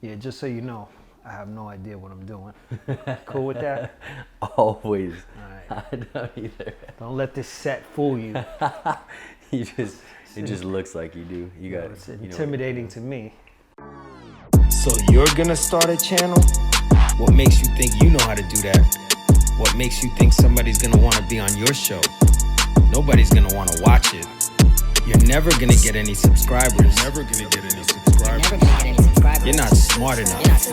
Yeah, just so you know, I have no idea what I'm doing. Cool with that? Always. All right. I don't either. Don't let this set fool you. It just looks like you do. You got It's you know. intimidating to me. So you're gonna start a channel? What makes you think you know how to do that? What makes you think somebody's gonna wanna be on your show? Nobody's gonna wanna watch it. You're never gonna get any subscribers. You're not smart enough.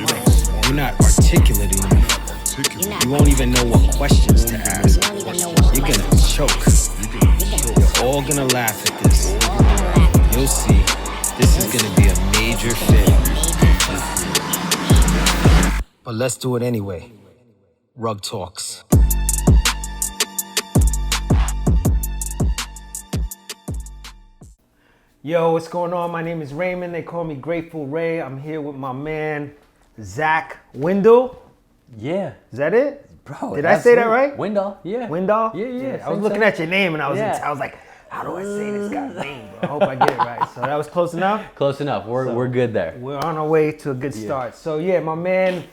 You're not articulate enough. You won't even know what questions to ask. You're gonna choke. You're all gonna laugh at this. You'll see. This is gonna be a major failure. But let's do it anyway. Rug Talks. Yo, what's going on? My name is Raymond. They call me Grateful Ray. I'm here with my man, Zach Windahl. Yeah. Is that it? Bro. Did I say that right? Windahl. Yeah. Windahl? Yeah. I was looking at your name and I was like, how do I say this guy's name, bro? I hope I get it right. So that was close enough? Close enough. We're good there. We're on our way to a good start. So yeah, my man,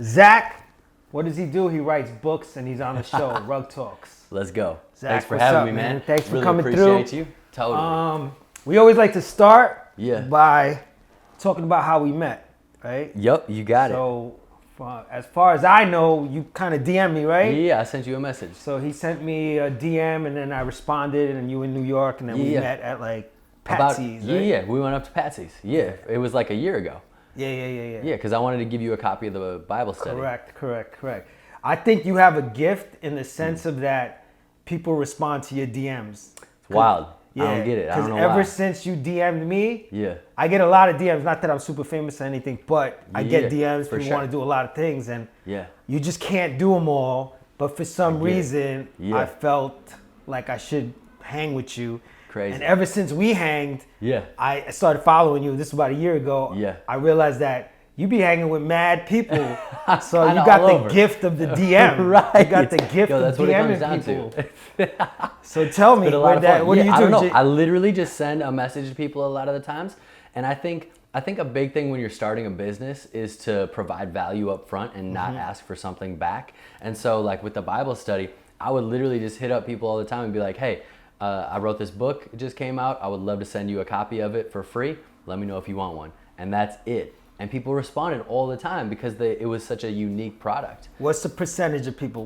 Zach, what does he do? He writes books and he's on the show, Rug Talks. Let's go. Zach, Thanks for what's having up, me, man. Thanks for really coming appreciate through. you. Totally. We always like to start Yeah. by talking about how we met, right? Yup, you got it. So as far as I know, you kind of DM'd me, right? Yeah, I sent you a message. So he sent me a DM and then I responded and you in New York and then we met at like Patsy's, right? Yeah, we went up to Patsy's. Yeah, it was like a year ago. Yeah. Yeah, because I wanted to give you a copy of the Bible study. Correct. I think you have a gift in the sense of that people respond to your DMs. It's wild. Yeah, I don't get it. I don't know ever why. since you DM'd me, Yeah. I get a lot of DMs. Not that I'm super famous or anything, but I get Yeah, DMs. for People sure. want to do a lot of things, and Yeah. you just can't do them all. But for some get it. reason, Yeah. I felt like I should hang with you. Crazy. And ever since we hanged, Yeah. I started following you. This was about a year ago. Yeah. I realized that you be hanging with mad people, so you Kinda got all the over. gift of the DM. Right. You got the gift Yo, of that's what it comes DMing down people. to. So tell me, Been a lot of fun. what do you do? I don't know. I literally just send a message to people a lot of the times, and I think a big thing when you're starting a business is to provide value up front and not ask for something back. And so, like with the Bible study, I would literally just hit up people all the time and be like, "Hey, I wrote this book. It just came out. I would love to send you a copy of it for free. Let me know if you want one." And that's it. And people responded all the time because it was such a unique product. What's the percentage of people?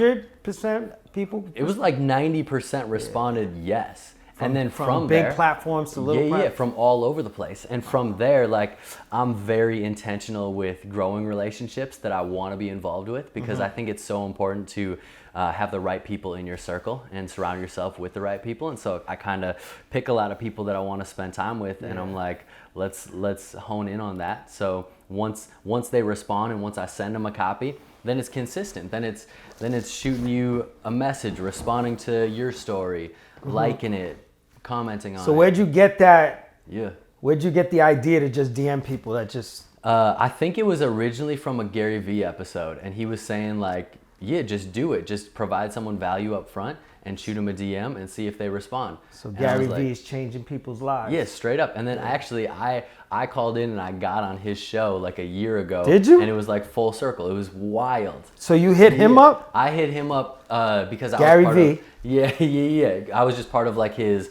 100% people? It was like 90% responded yes. And then from big there, platforms to little yeah, platforms? from all over the place. And from there, like, I'm very intentional with growing relationships that I want to be involved with because I think it's so important to have the right people in your circle and surround yourself with the right people. And so I kind of pick a lot of people that I want to spend time with, and I'm like, let's hone in on that. So once they respond and once I send them a copy, then it's consistent. Then it's shooting you a message, responding to your story, liking it, commenting on it. So where'd you get that? Yeah. Where'd you get the idea to just DM people that just... I think it was originally from a Gary Vee episode, and he was saying like, yeah, just do it. Just provide someone value up front and shoot them a DM and see if they respond. So And I Gary was Vee like, is changing people's lives. yeah, straight up. And then actually, I called in and I got on his show like a year ago. Did you? And it was like full circle. It was wild. So you hit him Yeah. up? I hit him up because Gary I was part Vee. of, yeah. I was just part of like his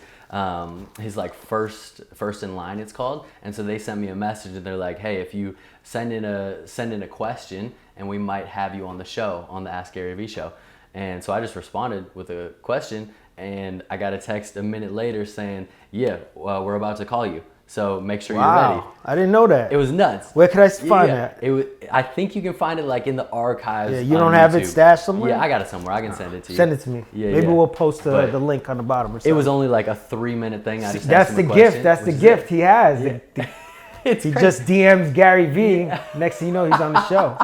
like first in line, it's called. And so they sent me a message and they're like, hey, if you send in a question and we might have you on the show, on the Ask Gary Vee show. And so I just responded with a question and I got a text a minute later saying, yeah, well, we're about to call you. So make sure you're ready. I didn't know that. It was nuts. Where could I find that? I think you can find it like in the archives. Yeah, you on don't have it YouTube. stashed somewhere? Yeah, I got it somewhere. I can send it to you. Send it to me. Yeah, Maybe yeah. we'll post But the link on the bottom or something. It was only like a 3-minute thing. I just That's asked the him a gift. question, That's the which is gift it. he has. Yeah. He just DMs Gary Vee. Next thing you know, he's on the show.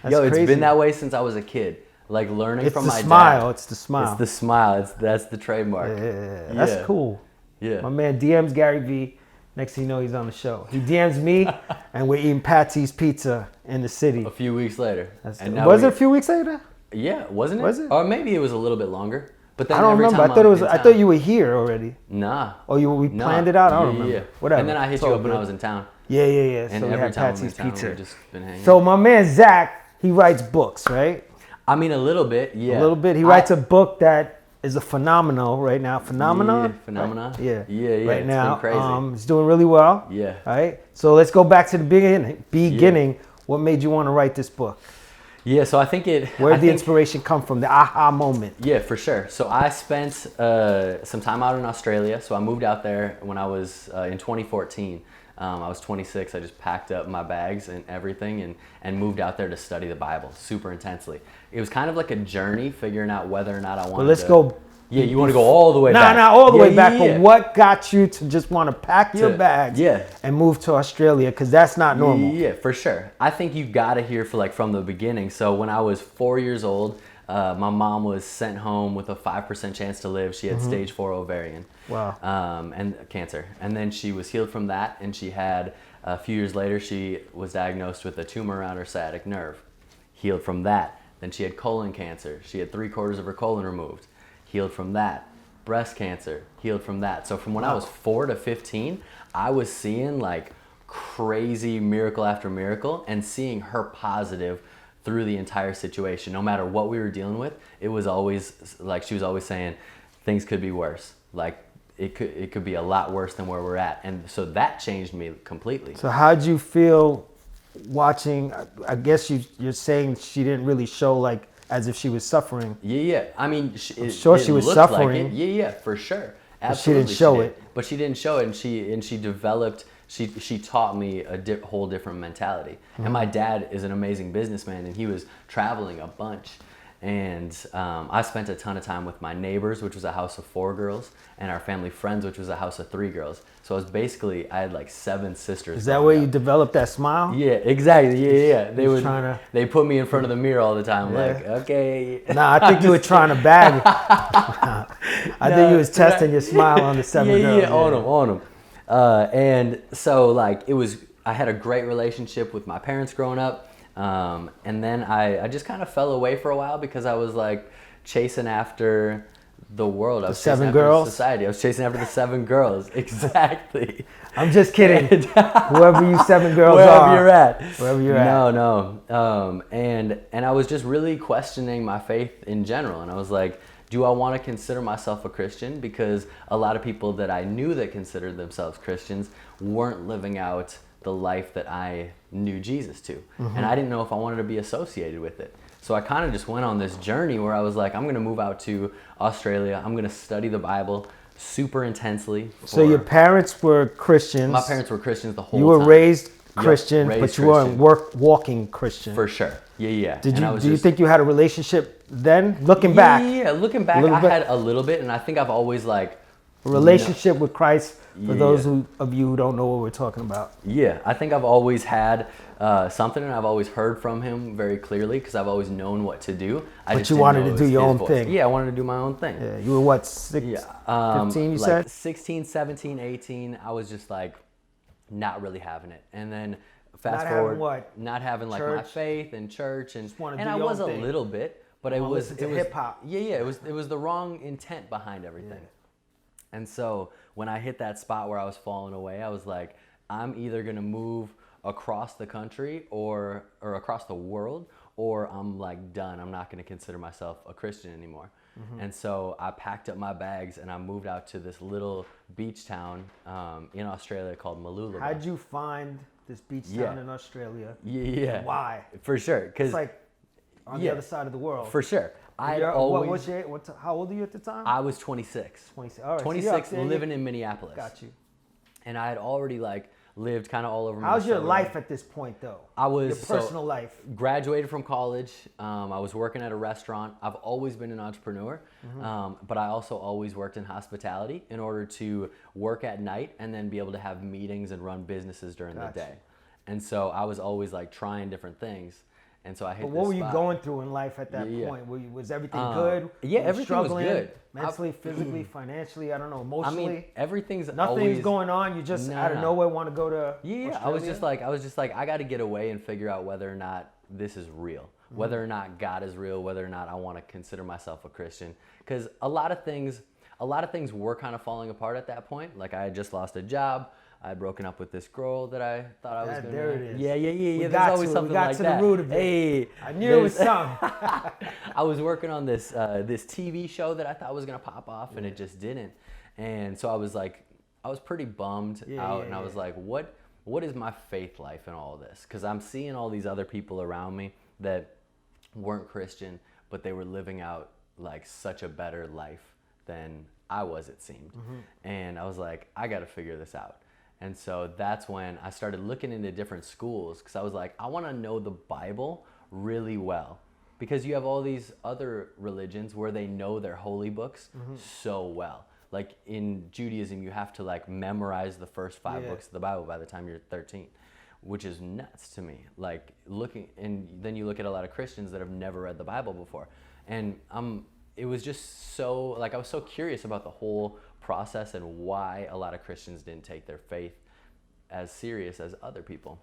That's Yo, it's crazy. been that way since I was a kid. Like learning It's from the my smile. dad. It's the smile. It's the smile. That's the trademark. Yeah, that's Yeah. cool. Yeah. My man DMs Gary Vee. Next thing you know, he's on the show. He DMs me, and we're eating Patsy's Pizza in the city. A few weeks later. Was now it a few weeks later? Yeah, wasn't it? Was it? Or maybe it was a little bit longer. But then I don't every remember. time I thought it was. I'm in I town- thought you were here already. Nah. Oh, we Nah. planned it out. I don't Yeah, remember. yeah. Whatever. And then I hit It's you all up when I good. was in town. Yeah. And So we every had time I'm Patsy's in town, Pizza. we've just been hanging. So my man Zach, he writes books, right? I mean, a little bit, yeah. A little bit. He writes a book that is a phenomenal right now. Phenomenon? Yeah, phenomenon. Right? Yeah. Yeah. Right it's now, been crazy. it's doing really well. Yeah. All right. So let's go back to the beginning. What made you want to write this book? Yeah, so I think Where did the inspiration come from? The aha moment. Yeah, for sure. So I spent some time out in Australia. So I moved out there when I was in 2014. I was 26. I just packed up my bags and everything and moved out there to study the Bible super intensely. It was kind of like a journey figuring out whether or not I wanted Well, let's go. Yeah, you want to go all the way back? Not all the way back, Yeah. but what got you to just want to pack your bags and move to Australia? Because that's not normal. Yeah, for sure. I think you got to hear from the beginning. So when I was 4 years old, my mom was sent home with a 5% chance to live. She had stage 4 ovarian. Wow. And cancer. And then she was healed from that, and she had, a few years later, she was diagnosed with a tumor around her sciatic nerve. Healed from that. Then she had colon cancer. She had 3/4 of her colon removed. Healed from that. Breast cancer, healed from that. So from when I was 4 to 15, I was seeing like crazy miracle after miracle and seeing her positive through the entire situation. No matter what we were dealing with, it was always like she was always saying things could be worse. Like it could be a lot worse than where we're at. And so that changed me completely. So how'd you feel watching? I guess you're saying she didn't really show like as if she was suffering. Yeah. I mean, I'm sure she was looked suffering. Like it. Yeah, for sure. But she didn't show it. But she didn't show it, and she developed. She taught me a whole different mentality. And my dad is an amazing businessman, and he was traveling a bunch. And I spent a ton of time with my neighbors, which was a house of 4 girls, and our family friends, which was a house of 3 girls. So I had like 7 sisters. Is that where you developed that smile? Yeah, exactly. Yeah. They put me in front of the mirror all the time, like, okay. Nah, I think you were trying to bag. I think you was testing your smile on the 7 girls. Yeah, on them. And so like I had a great relationship with my parents growing up. And then I just kind of fell away for a while because I was like chasing after the world. I was chasing 7 after girls? society. I was chasing after the 7 girls. Exactly. I'm just kidding. Whoever you 7 girls Wherever are. you're at. Wherever you're at. No. And I was just really questioning my faith in general. And I was like, do I want to consider myself a Christian? Because a lot of people that I knew that considered themselves Christians weren't living out the life that I knew Jesus to. And I didn't know if I wanted to be associated with it. So I kind of just went on this journey where I was like, I'm going to move out to Australia. I'm going to study the Bible super intensely. So your parents were Christians. My parents were Christians the whole time. You were raised Christian, raised but you weren't walking Christian. For sure. Yeah. Do you think you had a relationship then? Looking back. Yeah, looking back, I had a little bit, and I think I've always like a relationship with Christ. For those of you who don't know what we're talking about. Yeah, I think I've always had something, and I've always heard from him very clearly because I've always known what to do. But you wanted to do your own thing. Yeah, I wanted to do my own thing. Yeah, you were what, 15 you like said? 16, 17, 18, I was just like not really having it. And then fast Not forward, having what? not having like my Church? faith and church, and wanna do I your was own a thing. little bit, but it was hip hop. Yeah, it was the wrong intent behind everything. Yeah. And so when I hit that spot where I was falling away, I was like, I'm either gonna move across the country or across the world, or I'm like done. I'm not gonna consider myself a Christian anymore. And so I packed up my bags and I moved out to this little beach town in Australia called Malula. How'd you find this beach town in Australia? Yeah. Why? For sure. It's like on the other side of the world. For sure. How old are you at the time? I was 26. 26. All right. 26, So living in Minneapolis. Got you. And I had already like lived kind of all over. How's your Minnesota. life at this point, though? Your personal life. Graduated from college. I was working at a restaurant. I've always been an entrepreneur, but I also always worked in hospitality in order to work at night and then be able to have meetings and run businesses during the day. And so I was always like trying different things. And so I hit But what were you going through in life at that point? Was everything good? Yeah, were you everything was good. Mentally, physically, financially, I don't know, emotionally. I mean, everything's nothing's going on. You just out of nowhere want to go to Australia? I was just like, I got to get away and figure out whether or not this is real. Whether or not God is real, whether or not I want to consider myself a Christian. Because a lot of things were kind of falling apart at that point. Like I had just lost a job. I had broken up with this girl that I thought I was going to. There it is. Yeah. We There's got always to, something we got like to that. the root of it. Hey, I knew it was something. I was working on this TV show that I thought was going to pop off, and it just didn't. And so I was pretty bummed out, and I was like, what is my faith life in all of this? Because I'm seeing all these other people around me that weren't Christian, but they were living out like such a better life than I was, it seemed. And I was like, I got to figure this out. And so that's when I started looking into different schools, because I was like, I want to know the Bible really well, because you have all these other religions where they know their holy books so well. Like in Judaism, you have to like memorize the first 5 books of the Bible by the time you're 13, which is nuts to me. Like and then you look at a lot of Christians that have never read the Bible before. And it was just so, like, I was so curious about the whole process and why a lot of Christians didn't take their faith as serious as other people.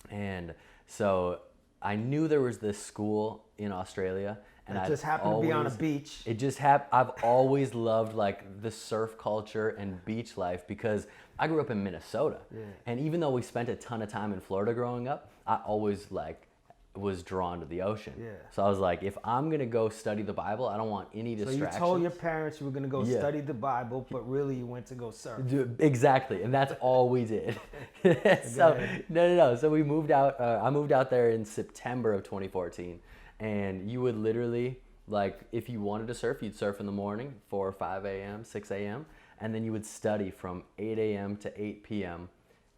And so I knew there was this school in Australia, and it just happened to be on a beach. It just happened. I've always loved like the surf culture and beach life, because I grew up in Minnesota, and even though we spent a ton of time in Florida growing up, I always like was drawn to the ocean. So I was like, if I'm gonna go study the Bible, I don't want any distractions. So you told your parents you were gonna go study the Bible, but really you went to go surf. Exactly, and that's all we did. So no. So we moved out. I moved out there in September of 2014, and you would literally, like, if you wanted to surf, you'd surf in the morning, 4 or 5 a.m., 6 a.m., and then you would study from 8 a.m. to 8 p.m.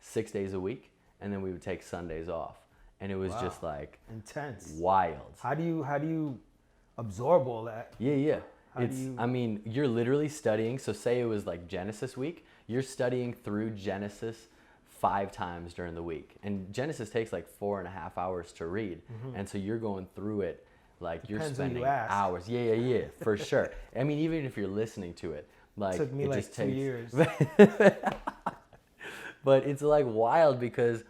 6 days a week, and then we would take Sundays off. And it was just like intense, wild. How do you absorb all that? Yeah. I mean, you're literally studying. So say it was like Genesis week, you're studying through Genesis 5 times during the week. And Genesis takes like 4.5 hours to read. And so you're going through it like Depends you're spending who you ask. hours. Yeah, for sure. I mean, even if you're listening to it, like, it took me it like just 2 takes years. But it's like wild, because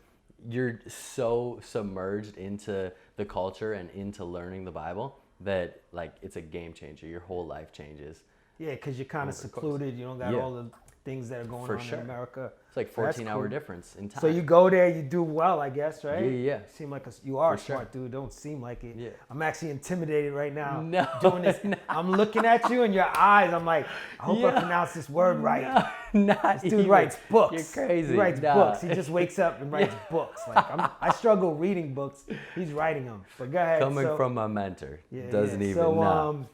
you're so submerged into the culture and into learning the Bible that like it's a game changer. Your whole life changes. Yeah, because you're kind of secluded. You don't got all the things that are going on in America. It's like 14-hour difference in time. So you go there, you do well, I guess, right? Yeah. You seem like you are a smart dude. Don't seem like it. Yeah. I'm actually intimidated right now. No, doing this. No. I'm looking at you in your eyes. I'm like, I hope I pronounce this word right. Not this dude writes books. You're crazy. He writes books. He just wakes up and writes books. Like I struggle reading books. He's writing them. But go ahead. Coming from a mentor. Doesn't even know.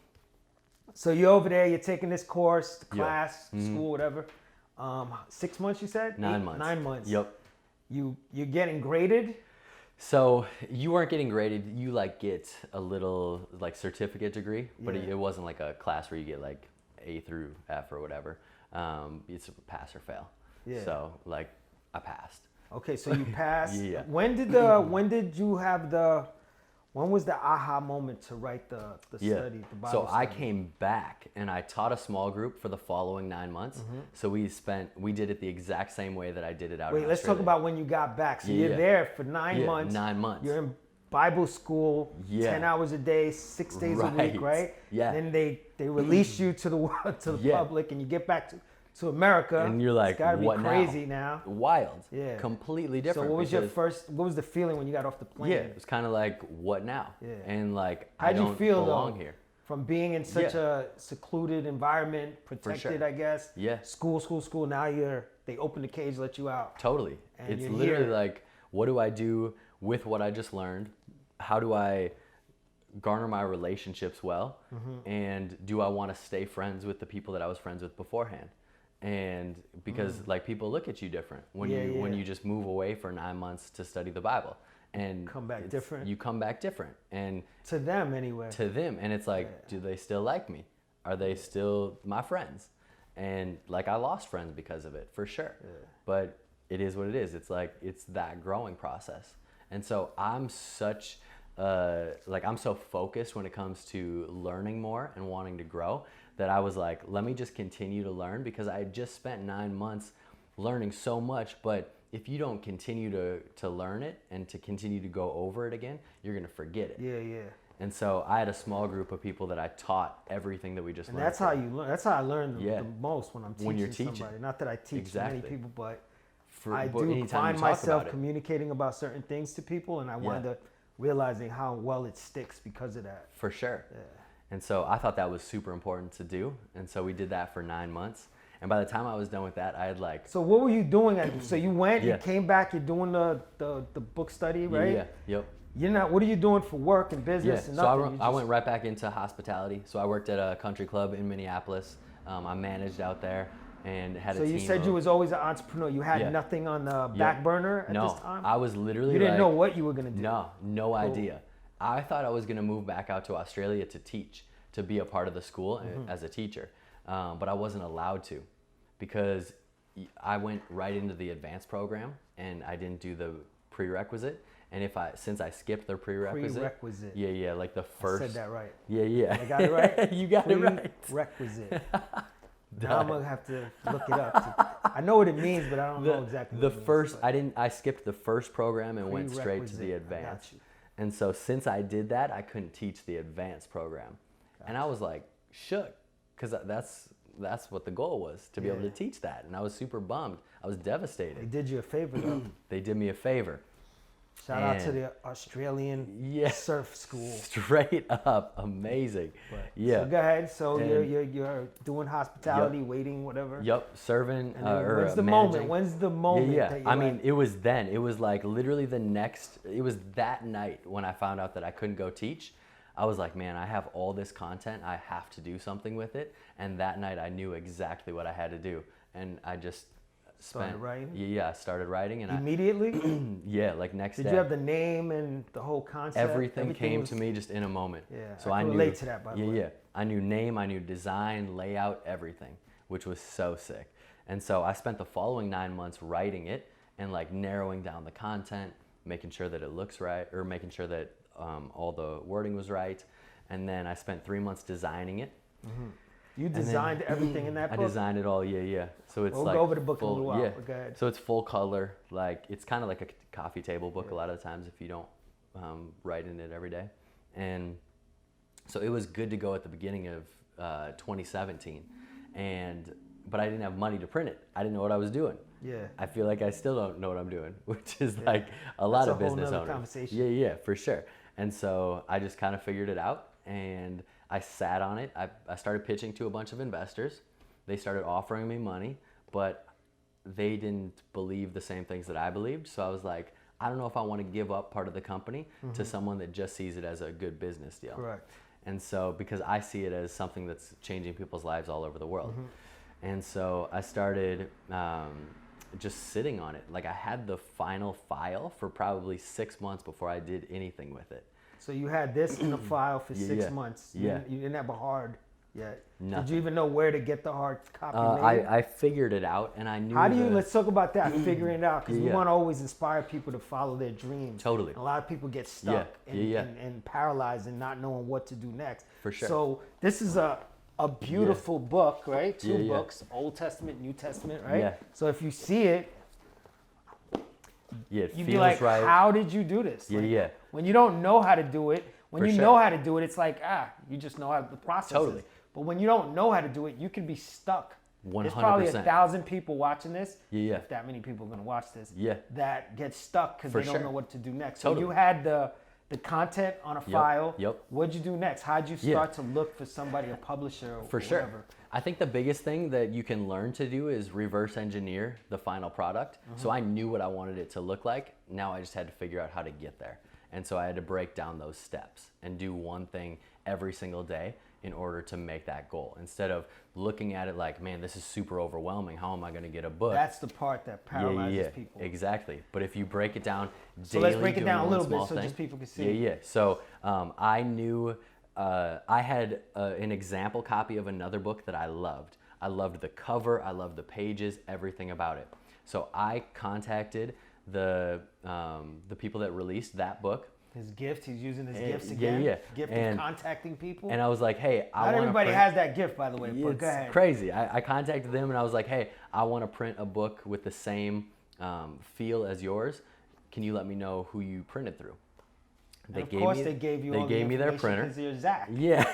So you're over there. You're taking this course, class, school, whatever. 6 months, you said? 9 months. 9 months. Yep. You're getting graded? So you weren't getting graded. You like get a little like certificate degree, but it wasn't like a class where you get like A through F or whatever. It's pass or fail. Yeah. So like I passed. Okay, so you passed. Yeah. When was the aha moment to write the study, the Bible So study? I came back and I taught a small group for the following 9 months. So we did it the exact same way that I did it out in Australia. Let's talk about when you got back. So you're there for 9 months. 9 months. You're in Bible school, 10 hours a day, 6 days a week, right? Yeah. Then they release you to the world, to the public, and you get back to America, and you're like, it's gotta be what crazy now? now. Wild. Yeah. Completely different. So what was the feeling when you got off the plane? Yeah, it was kind of like, what now? Yeah. And like, How'd you feel belong here. From being in such a secluded environment, protected, I guess. Yeah. School. Now they open the cage, let you out. Totally. And it's literally like, what do I do with what I just learned? How do I garner my relationships well? And do I want to stay friends with the people that I was friends with beforehand? And because like people look at you different when you just move away for 9 months to study the Bible, and come back different. You come back different, and to them anyway. To them, and it's like, do they still like me? Are they still my friends? And like I lost friends because of it, for sure. Yeah. But it is what it is. It's like it's that growing process, and so I'm such. I'm so focused when it comes to learning more and wanting to grow that I was like, let me just continue to learn, because I had just spent 9 months learning so much, but if you don't continue to learn it and to continue to go over it again, you're going to forget it. Yeah. And so I had a small group of people that I taught everything that we just And learned. that's how you learn. That's how I learn Yeah. the most when I'm teaching, When you're teaching. somebody. Not that I teach Exactly. many people, but But I do anytime you find talk myself about it. communicating about certain things to people, and I wind up realizing how well it sticks because of that. For sure. Yeah. And so I thought that was super important to do. And so we did that for 9 months. And by the time I was done with that, I had like... So what were you doing? So you went, Yeah. you came back, you're doing the book study, right? Yeah, yep. You're not. What are you doing for work and Yeah, business and so nothing? I went right back into hospitality. So I worked at a country club in Minneapolis. I managed out there and had a So team you said of, you was always an entrepreneur. You had Yeah. nothing on the back burner at no, this time? I was literally You didn't like, know what you were going to do? No idea. I thought I was going to move back out to Australia to teach, to be a part of the school as a teacher. But I wasn't allowed to because I went right into the advanced program and I didn't do the prerequisite. And since I skipped the prerequisite. Yeah, like the first. I said that right. Yeah. I got it right? You got it right. Prerequisite. Now I'm going to have to look it up. I know what it means, but I don't know exactly what it means. First, I skipped the first program and went straight to the advanced. And so since I did that, I couldn't teach the advanced program. And I was like shook because that's what the goal was, to be able to teach that. And I was super bummed. I was devastated. They did you a favor, though. They did me a favor. Shout out to the Australian surf school. Straight up, amazing. Yeah. So go ahead. So you're doing hospitality, waiting, whatever. Yep, serving or when's the managing. moment? When's the moment? Yeah. That you're I mean, it was then. It was like literally it was that night when I found out that I couldn't go teach. I was like, man, I have all this content. I have to do something with it. And that night I knew exactly what I had to do. And I just started writing? Yeah, I started writing. And immediately? Like next day. Did you have the name and the whole concept? Everything came to me just in a moment. Yeah, so I can knew, relate to that, by the way. Yeah. I knew name, I knew design, layout, everything, which was so sick. And so I spent the following 9 months writing it and like narrowing down the content, making sure that it looks right, or making sure that all the wording was right. And then I spent 3 months designing it. Mm-hmm. You designed everything in that book? I designed it all, yeah. So it's we'll like go over the book full, in a little while. Yeah. Go ahead. So it's full color, like it's kind of like a coffee table book a lot of the times if you don't write in it every day. And so it was good to go at the beginning of 2017, but I didn't have money to print it. I didn't know what I was doing. Yeah. I feel like I still don't know what I'm doing, which is like a lot of business owners. Conversation. Yeah, for sure. And so I just kind of figured it out and I sat on it. I started pitching to a bunch of investors. They started offering me money, but they didn't believe the same things that I believed. So I was like, I don't know if I want to give up part of the company to someone that just sees it as a good business deal. Correct. And so, because I see it as something that's changing people's lives all over the world. And so I started just sitting on it. Like I had the final file for probably 6 months before I did anything with it. So you had this in a file for 6 months. Yeah. You didn't have a hard yet. Nothing. Did you even know where to get the hard copy made? I figured it out and I knew. How do you, let's talk about that, figuring it out, because we Yeah. want to always inspire people to follow their dreams. Totally. And a lot of people get stuck and paralyzed and not knowing what to do next. For sure. So this is a beautiful book, right? Two books, Old Testament, New Testament, right? Yeah. So if you see it, it you'd feels be like, right. how did you do this? Like, when you don't know how to do it, when For you sure. know how to do it, it's like, you just know how the process Totally. is. But when you don't know how to do it, you can be stuck. 100%. There's probably 1,000 people watching this, Yeah. if that many people are going to watch this, Yeah. that get stuck because For they don't sure. know what to do next. Totally. So you had the content on a file. Yep. What'd you do next? How'd you start to look for somebody, a publisher or For whatever? sure. I think the biggest thing that you can learn to do is reverse engineer the final product. So I knew what I wanted it to look like. Now I just had to figure out how to get there. And so I had to break down those steps and do one thing every single day in order to make that goal. Instead of looking at it like, man, this is super overwhelming. How am I going to get a book? That's the part that paralyzes people. Exactly. But if you break it down daily, So let's break it down a doing little one bit small so thing. just people can see. Yeah. So I knew I had an example copy of another book that I loved. I loved the cover. I loved the pages, everything about it. So I contacted the people that released that book. His gift, he's using his gifts again. Gift of contacting people. And I was like, hey, I want to Not everybody has that gift, by the way, but it's go ahead. crazy. I contacted them and I was like, hey, I want to print a book with the same feel as yours. Can you let me know who you printed through? And of course, they gave you all the me their printer. because you're Zach. Yeah,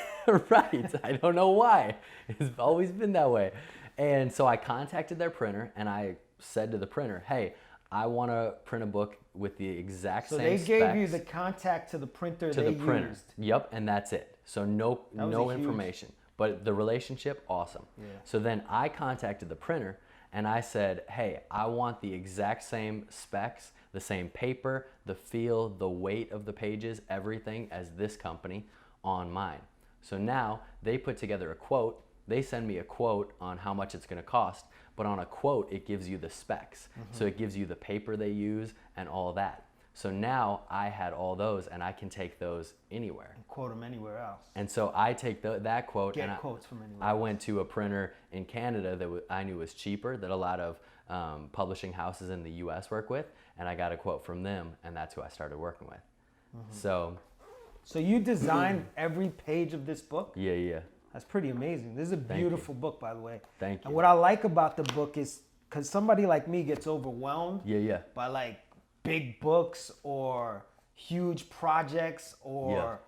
right. I don't know why. It's always been that way. And so I contacted their printer, and I said to the printer, hey, I want to print a book with the exact same specs. So they gave you the contact to the printer used. Yep, and that's it. So no information. But the relationship, awesome. Yeah. So then I contacted the printer, and I said, hey, I want the exact same specs, the same paper, the feel, the weight of the pages, everything as this company on mine. So now they put together a quote. They send me a quote on how much it's going to cost, but on a quote, it gives you the specs. So it gives you the paper they use and all that. So now I had all those, and I can take those anywhere. And quote them anywhere else. And so I take that quote, Get and quotes from anywhere I else. went to a printer in Canada that I knew was cheaper, that a lot of publishing houses in the US work with, and I got a quote from them, and that's who I started working with. So you designed every page of this book? yeah. That's pretty amazing. This is a beautiful book, by the way. Thank you. And what I like about the book is, because somebody like me gets overwhelmed Yeah. by like big books or huge projects or...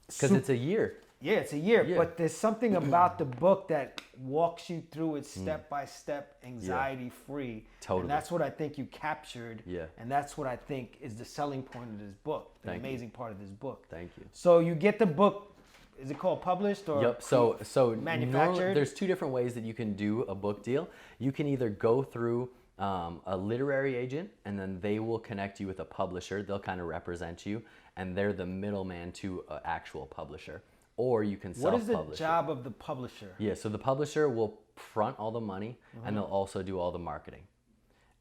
Because it's a year. Yeah, it's a year. Yeah. But there's something about the book that walks you through it step-by-step, anxiety-free. Totally. And that's what I think you captured. Yeah. And that's what I think is the selling point of this book, the Thank you. amazing part of this book. Thank you. So you get the book, is it called published or Yep. So manufactured? there's two different ways that you can do a book deal. You can either go through a literary agent, and then they will connect you with a publisher. They'll kind of represent you, and they're the middleman to an actual publisher. Or you can self-publish. What is the job of the publisher? Yeah, so the publisher will front all the money, and they'll also do all the marketing.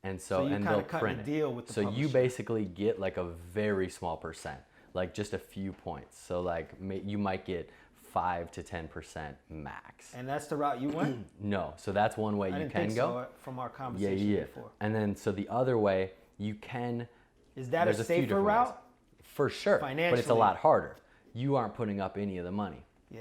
And So you and kinda they'll cut print a it. deal with the So you publisher. basically get like a very small percent, like just a few points. So like you might get 5 to 10% max. And that's the route you went? No, so that's one way I you didn't can think go. so from our conversation before. And then so the other way you can. Is that a there's few safer different route? ways. For sure, but it's a Financially. lot harder. You aren't putting up any of the money. Yeah.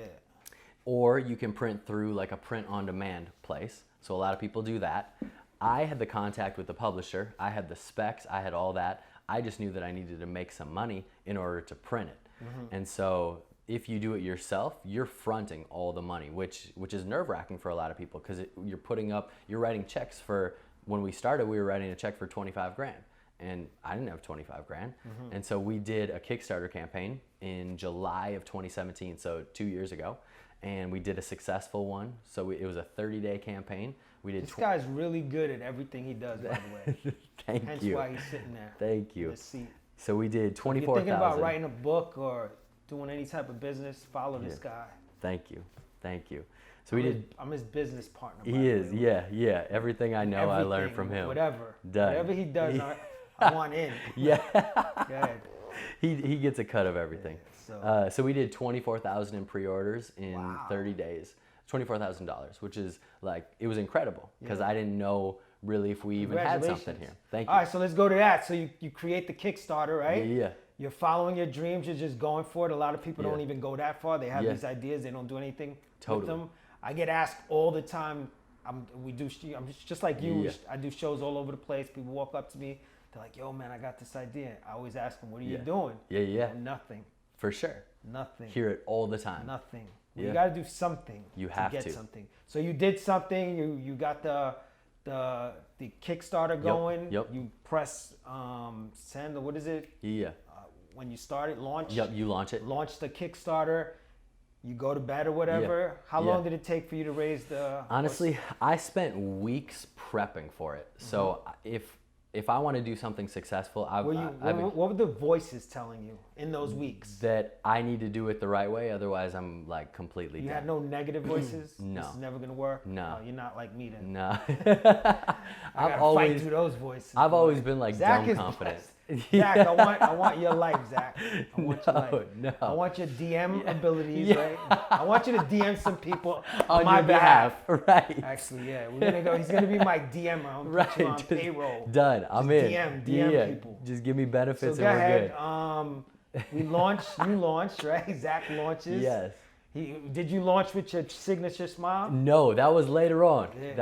Or you can print through like a print on demand place. So a lot of people do that. I had the contact with the publisher. I had the specs. I had all that. I just knew that I needed to make some money in order to print it. And so if you do it yourself, you're fronting all the money, which is nerve-wracking for a lot of people, because you're writing checks for, when we started, we were writing a check for 25 grand. And I didn't have 25 grand. And so we did a Kickstarter campaign in July of 2017, so 2 years ago. And we did a successful one. So it was a 30-day campaign. We did. This guy's really good at everything he does, by the way. Thank Hence you. why he's sitting there. Thank you. In the seat. So we did If you're 24,000. thinking about writing a book or doing any type of business, follow this guy. Thank you. So we did. I'm his business partner. by He the is, way. yeah. Everything I know, I learned Everything, from him. Whatever. Done. Whatever he does, I want in. Yeah. Go ahead. He gets a cut of everything. So- So we did 24,000 in pre-orders in Wow. 30 days. $24,000, which is like, it was incredible because I didn't know really if we even had something here. Thank you. All right, so let's go to that. So you create the Kickstarter, right? Yeah. You're following your dreams. You're just going for it. A lot of people don't Yeah. even go that far. They have Yeah. these ideas. They don't do anything with Totally. them. I get asked all the time. I'm just like you. Yeah. I do shows all over the place. People walk up to me. They're like, "Yo, man, I got this idea." I always ask them, "What are you Yeah. doing?" Yeah. And nothing. For sure. Nothing. Hear it all the time. Nothing. Yeah. You got to do something. You have get to. something. So you did something. You got the Kickstarter going. Yep. You press send or what is it? Yeah. When you start it, launch. Yep, you launch it. Launch the Kickstarter. You go to bed or whatever. How Yeah. long did it take for you to raise the? Honestly, I spent weeks prepping for it. So if I want to do something successful, what were the voices telling you in those weeks? that I need to do it the right way. Otherwise, I'm like completely You done. had no negative voices. No. This is never gonna work. No. Oh, you're not like me then. No. I gotta fight through those voices. I've boy. always been like Zach dumb is confident. blessed. Zach, I want your life, Zach. I want your No, life. no. I want your DM abilities, Yeah. right? I want you to DM some people On my your behalf. Right. Actually, yeah, we're gonna go. He's gonna be my DM. I'm Right. put you on Just payroll. Done. I'm in. DM yeah. people. Just give me benefits So go and we're ahead. good. We launch. You launch, right? Zach launches. Yes. Did you launch with your signature smile? No, that was later on. Yeah.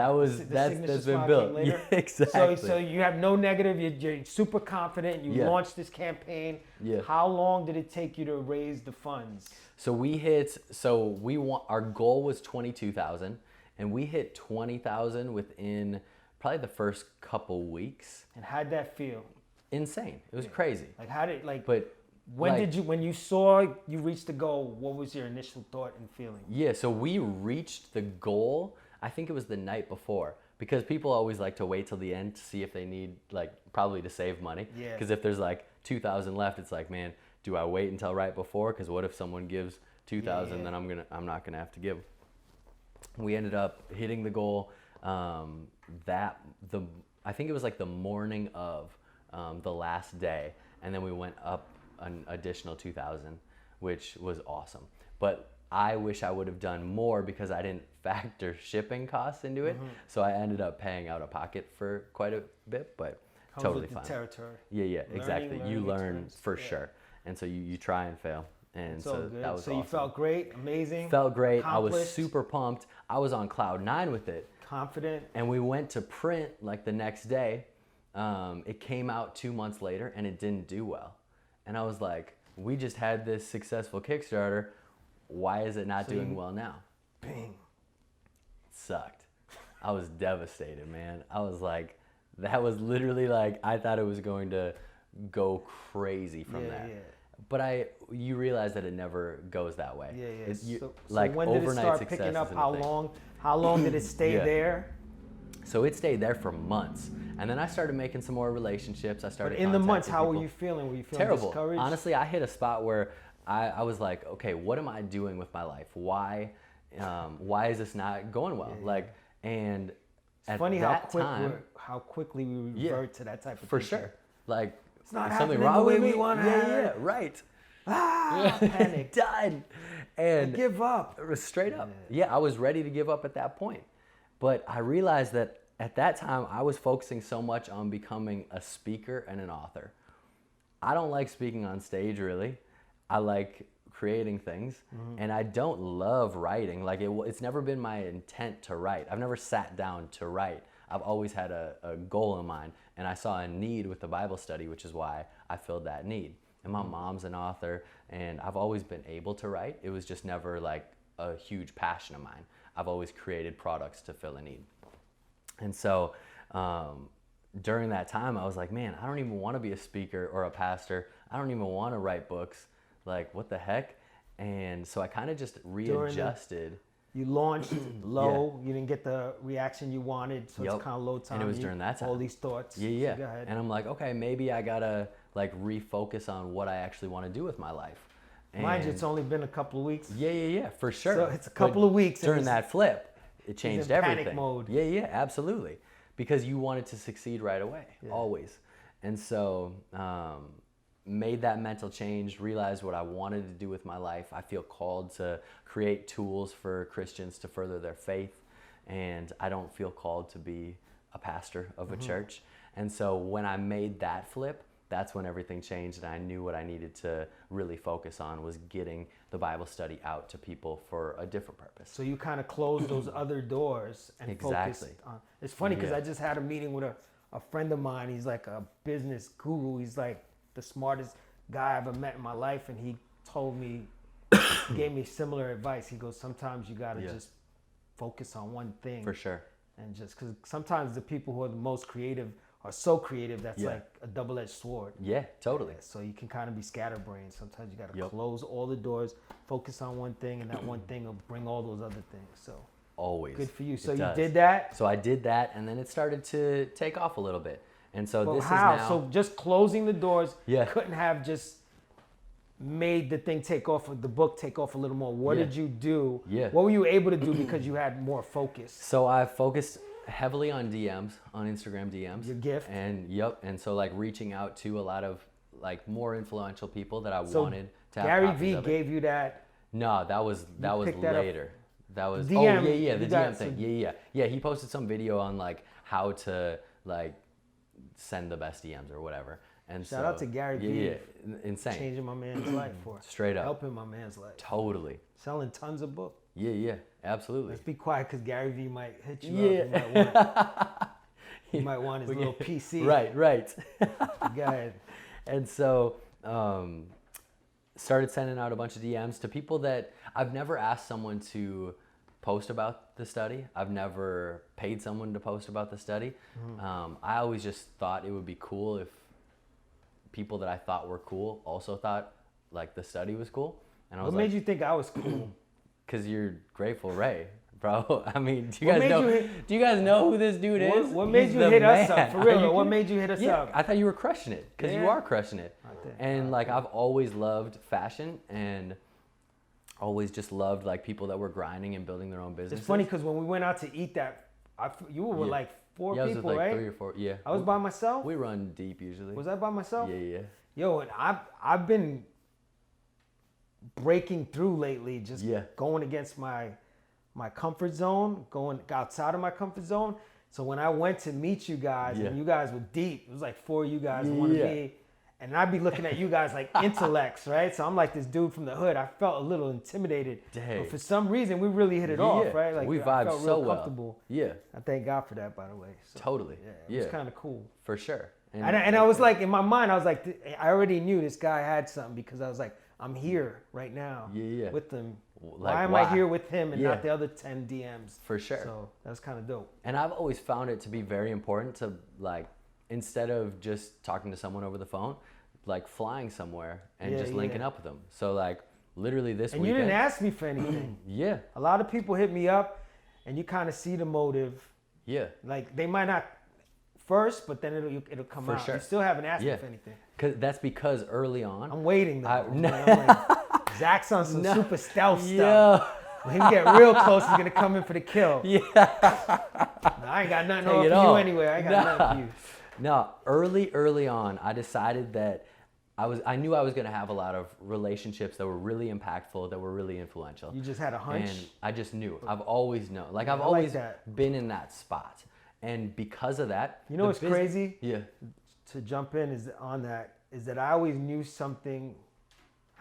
That's been built. Later. Yeah, exactly. So you have no negative. You're super confident. You launched this campaign. Yeah. How long did it take you to raise the funds? So our goal was 22,000, and we hit 20,000 within probably the first couple weeks. And how'd that feel? Insane. It was crazy. Like how did like? But when you saw you reached the goal, what was your initial thought and feeling? Yeah, so we reached the goal, I think it was the night before, because people always like to wait till the end to see if they need, like, probably to save money. Yeah. Because if there's like 2,000 left, it's like, man, do I wait until right before? Because what if someone gives 2,000, then I'm not gonna have to give. We ended up hitting the goal. I think it was like the morning of the last day, and then we went up an additional 2,000, which was awesome. But I wish I would have done more because I didn't factor shipping costs into it. So I ended up paying out of pocket for quite a bit, but Comes totally with the fine. territory. Yeah, exactly. You learn experience. for sure. And so you try and fail. And It's all so good. that was so awesome. you felt great, amazing. Felt great. I was accomplished, super pumped. I was on cloud 9 with it. confident. And we went to print like the next day. It came out 2 months later and it didn't do well. And I was like, we just had this successful Kickstarter. Why is it not doing well now? Bing. It sucked. I was devastated, man. I was like, that was literally like, I thought it was going to go crazy from there. Yeah. But you realize that it never goes that way. Yeah. So like when did it overnight start success picking up? isn't a thing. How long did it stay Yeah. there? So it stayed there for months. And then I started making some more relationships. I But started in the months, contacting how were people. you feeling? Were you feeling Terrible. discouraged? Honestly, I hit a spot where I was like, okay, what am I doing with my life? Why is this not going well? Like, and it's at funny that time, how quickly we revert to that type of for thinking. sure. Like, It's not is something happening wrong the way with we me? wanna Yeah, have it. right. Panic. Done. And Give up. straight up. Yeah, I was ready to give up at that point. But I realized that at that time, I was focusing so much on becoming a speaker and an author. I don't like speaking on stage, really. I like creating things, and I don't love writing. Like, it's never been my intent to write. I've never sat down to write. I've always had a goal in mind, and I saw a need with the Bible study, which is why I filled that need. And my mom's an author, and I've always been able to write. It was just never like a huge passion of mine. I've always created products to fill a need. And so during that time, I was like, man, I don't even want to be a speaker or a pastor. I don't even want to write books. Like, what the heck? And so I kind of just readjusted. You launched low. You didn't get the reaction you wanted, so Yep. it's kind of low time. And it was during that time. All these thoughts. Yeah. So go ahead. And I'm like, okay, maybe I gotta like refocus on what I actually want to do with my life. Mind you, it's only been a couple of weeks. Yeah, for sure. So it's a couple of weeks and during he's- that flip. It changed in panic everything. mode. Yeah, absolutely. Because you wanted to succeed right away, always. And so made that mental change, realized what I wanted to do with my life. I feel called to create tools for Christians to further their faith. And I don't feel called to be a pastor of a church. And so when I made that flip, that's when everything changed, and I knew what I needed to really focus on was getting the Bible study out to people for a different purpose. So you kind of closed those other doors and Exactly. focused on. It's funny because Yeah. I just had a meeting with a friend of mine. He's like a business guru. He's like the smartest guy I ever met in my life, and he told me, he gave me similar advice. He goes, sometimes you got to just focus on one thing. For sure. And just because sometimes the people who are the most creative are so creative that's Yeah. like a double-edged sword. Yeah, totally. So you can kind of be scatterbrained. Sometimes you got to Yep. close all the doors, focus on one thing, and that one thing will bring all those other things. So Always. good for you. It So you does. did that. So I did that, and then it started to take off a little bit. And so Well, this how? is now. So just closing the doors Yeah. couldn't have just made the thing take off, the book take off a little more. What Yeah. did you do? Yeah. What were you able to do because you had more focus? So I focused heavily on DMs, on Instagram DMs. Your gift. And so like reaching out to a lot of like more influential people that I So wanted to have Gary copies V of it. gave you that. No, that was picked that up? later. That was DM, the you DM got thing. some- Yeah. He posted some video on like how to like send the best DMs or whatever. And Shout out to Gary Vee. Yeah, insane. Changing my man's life for Straight up. helping my man's life. Totally. Selling tons of books. Yeah, absolutely. Let's be quiet because Gary Vee might hit you Yeah. up. You might want his little PC. Right. Go ahead. And so started sending out a bunch of DMs to people that I've never asked someone to post about the study. I've never paid someone to post about the study. I always just thought it would be cool if people that I thought were cool also thought like the study was cool. And I was What made you think I was cool? Because you're Grateful Ray, bro. I mean, do you guys know who this dude is? What made He's you the hit us man. up? For real, Are you what kidding? made you hit us Yeah, up? I thought you were crushing it because you Yeah. are crushing it. I did. And like I've always loved fashion and always just loved like people that were grinding and building their own businesses. It's funny because when we went out to eat that, you were with like four I was people, with like right? 3 or 4. Yeah. I was by myself. We run deep usually. Was I by myself? Yeah. Yo, and I've been breaking through lately, just going against my comfort zone, going outside of my comfort zone. So when I went to meet you guys, and you guys were deep, it was like 4 of you guys and one of me, and I'd be looking at you guys like intellects, right? So I'm like this dude from the hood. I felt a little intimidated, but for some reason we really hit it off, right? Like we I vibed felt so real well. comfortable. Yeah. I thank God for that, by the way. So, Totally. Yeah, it was kind of cool. For sure. And I was like, in my mind, I was like, I already knew this guy had something because I was like, I'm here right now with them. Like, why am I here with him and not the other 10 DMs? For sure. So that's kind of dope. And I've always found it to be very important to like, instead of just talking to someone over the phone, like flying somewhere and just linking up with them. So like literally this weekend. And you didn't ask me for anything. Yeah. A lot of people hit me up and you kind of see the motive. Yeah. Like they might not first, but then it'll come out. Sure. You still haven't asked me for anything. That's because early on. I'm waiting though. I'm like, Zach's on some super stealth stuff. Yeah. When he get real close, he's gonna come in for the kill. Yeah. I ain't got nothing for you anyway. I got nothing for you. No, early on, I decided that I knew I was gonna have a lot of relationships that were really impactful, that were really influential. You just had a hunch? And I just knew. I've always known. Like I've I always that. been in that spot. And because of that, you know what's crazy? Yeah. To jump in is that I always knew something.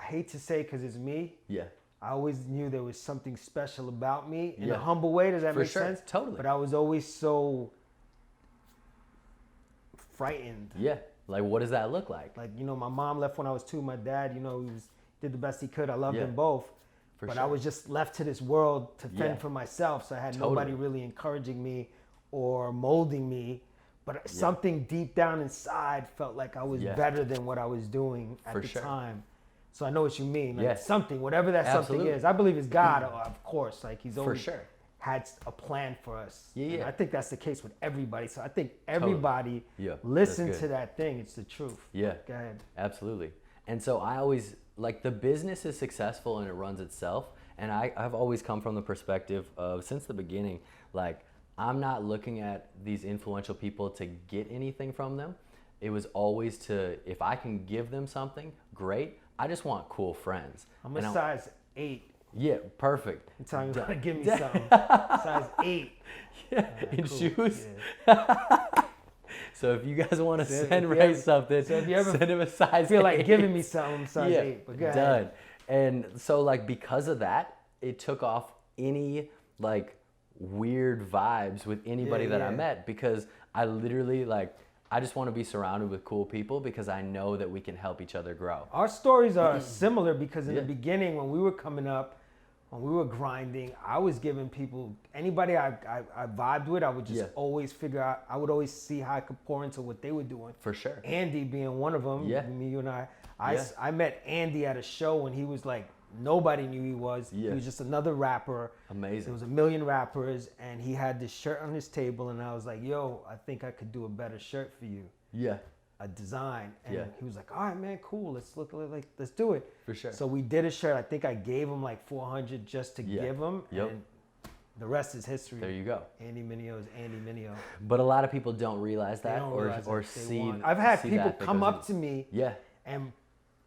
I hate to say because it's me. Yeah. I always knew there was something special about me in a humble way. Does that make sense? Totally. But I was always so frightened. Yeah. Like, what does that look like? Like, my mom left when I was 2. My dad, he did the best he could. I loved them both. But I was just left to this world to fend for myself. So I had nobody really encouraging me or molding me. But something deep down inside felt like I was better than what I was doing at the time. So I know what you mean. Like something, whatever that something is. I believe it's God, of course. Like he's always had a plan for us. Yeah. And I think that's the case with everybody. So I think everybody listen to that thing. It's the truth. Yeah. Go ahead. Absolutely. And so I always, like the business is successful and it runs itself. And I've always come from the perspective of, since the beginning, like I'm not looking at these influential people to get anything from them. It was always to, if I can give them something, great. I just want cool friends. I'm a size 8. Yeah, perfect. I'm telling you, gotta give me something. Size 8. Yeah, in cool. shoes. Yeah. So if you guys want to send Ray something, if you ever send him a size 8. Feel like giving me something, size 8. But go ahead. Done. And so like because of that, it took off any like weird vibes with anybody that I met, because I literally like, I just want to be surrounded with cool people because I know that we can help each other grow. Our stories are similar because in the beginning when we were coming up, when we were grinding, I was giving people, anybody I vibed with, I would just always figure out, I would always see how I could pour into what they were doing. For sure. Andy being one of them, me, you and I met Andy at a show when he was like, nobody knew he was. He was just another rapper. Amazing. There was a million rappers, and he had this shirt on his table, and I was like, yo, I think I could do a better shirt for you. Yeah. A design. And he was like, all right, man, cool. Let's do it. For sure. So we did a shirt. I think I gave him like 400 just to give him. Yep. And the rest is history. There you go. Andy Mineo is Andy Mineo. But a lot of people don't realize that Or see. I've had people that come up to me and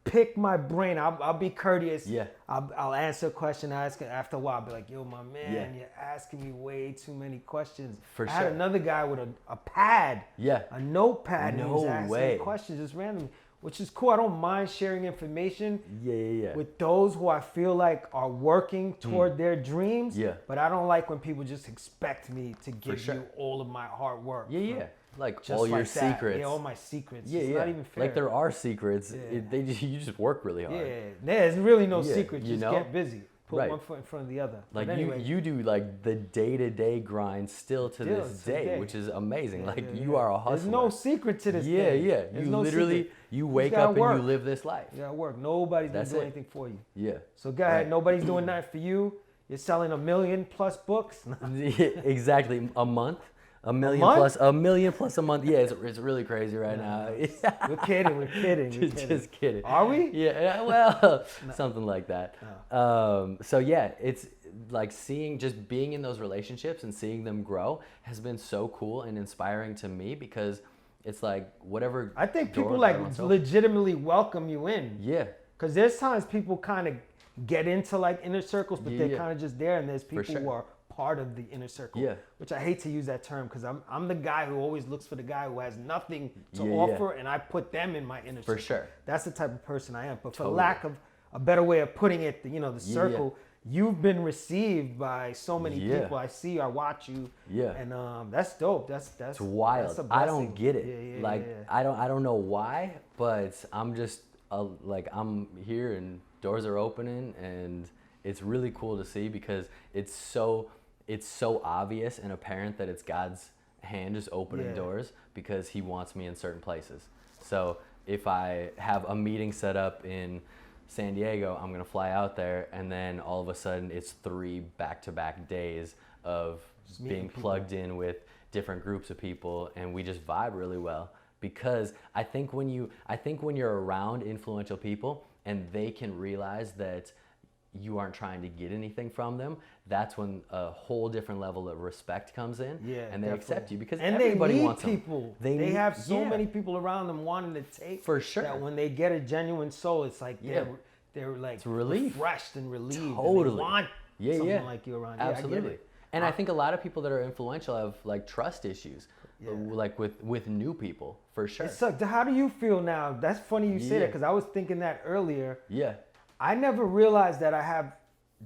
pick my brain. I'll be courteous. Yeah. I'll answer a question. After a while, I'll be like, yo, my man, Yeah. you're asking me way too many questions. For I had sure. another guy with a pad, Yeah. a notepad, and he was No asking way. me questions just randomly, which is cool. I don't mind sharing information Yeah. with those who I feel like are working toward their dreams. Yeah. But I don't like when people just expect me to give sure. you all of my hard work. Yeah. Like Just all your like that. secrets. Yeah, all my secrets. Yeah, It's yeah. not even fair. Like there are secrets. Yeah. You just work really hard. Yeah, there's really no Yeah, secret. you Just know? get busy. Put Right. one foot in front of the other. Like But anyway, you do like the day-to-day grind still to Still this to day, day. which is amazing. Yeah, like yeah, you yeah. are a hustler. There's no secret to this Yeah, thing. yeah. There's You no literally secret. you just wake gotta up and work. you live this life. You gotta work. Nobody's That's gonna do it. anything for you. Yeah. So go ahead. Right. Nobody's doing that for you. You're selling 1 million plus books. Exactly. A month. A million month? plus a month. Yeah, it's really crazy right now. We're kidding. We're kidding. We're kidding. Just kidding. Are we? Yeah, well, something like that. So yeah, it's like just being in those relationships and seeing them grow has been so cool and inspiring to me because it's like whatever. I think door people that like everyone's open. legitimately welcome you in. Yeah, Because there's times people kind of get into like inner circles, but they're Yeah. kind of just there, and there's people sure. who are part of the inner circle. Yeah. Which I hate to use that term because I'm the guy who always looks for the guy who has nothing to Yeah, yeah. offer, and I put them in my inner circle. For sure. That's the type of person I am. But for Totally. lack of a better way of putting it, the Yeah, circle. You've been received by so many Yeah. people. I see, I watch you. Yeah. And that's dope. That's it's wild. That's a I blessing. don't get it. Yeah, like yeah. I don't know why, but I'm just like I'm here and doors are opening and it's really cool to see because it's so obvious and apparent that it's God's hand just opening Yeah. doors because he wants me in certain places. So if I have a meeting set up in San Diego, I'm gonna fly out there and then all of a sudden it's 3 back-to-back days of meeting being people. plugged in with different groups of people and we just vibe really well because I think when you're around influential people and they can realize that you aren't trying to get anything from them, that's when a whole different level of respect comes in Yeah, and they accept definitely. you because and everybody they need wants them. people. They They need- have so yeah. many people around them wanting to take. For sure. That when they get a genuine soul, it's like Yeah. they're like It's relief. refreshed and relieved. And Totally. they want Yeah, someone yeah. like you around. Yeah, Absolutely. I get it. And I think a lot of people that are influential have like trust issues, like with new people for sure. It sucks. How do you feel now? That's funny you say Yeah. that because I was thinking that earlier. Yeah. I never realized that I have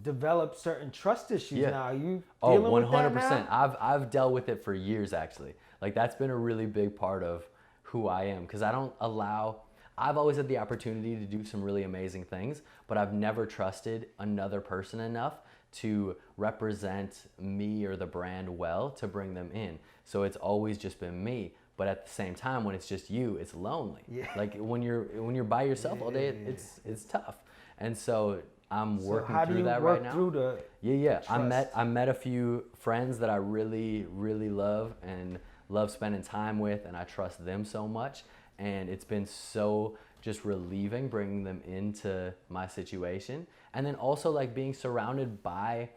developed certain trust issues Yeah. now. Are you Oh, dealing with that 100%. now? I've dealt with it for years actually. Like that's been a really big part of who I am because I've always had the opportunity to do some really amazing things, but I've never trusted another person enough to represent me or the brand well to bring them in. So it's always just been me. But at the same time, when it's just you, it's lonely. Yeah. Like when you're by yourself all day, it's tough. And so I'm working how do through you that work right now. through the Yeah. trust? I met a few friends that I really, really love and love spending time with, and I trust them so much. And it's been so just relieving bringing them into my situation. And then also like being surrounded by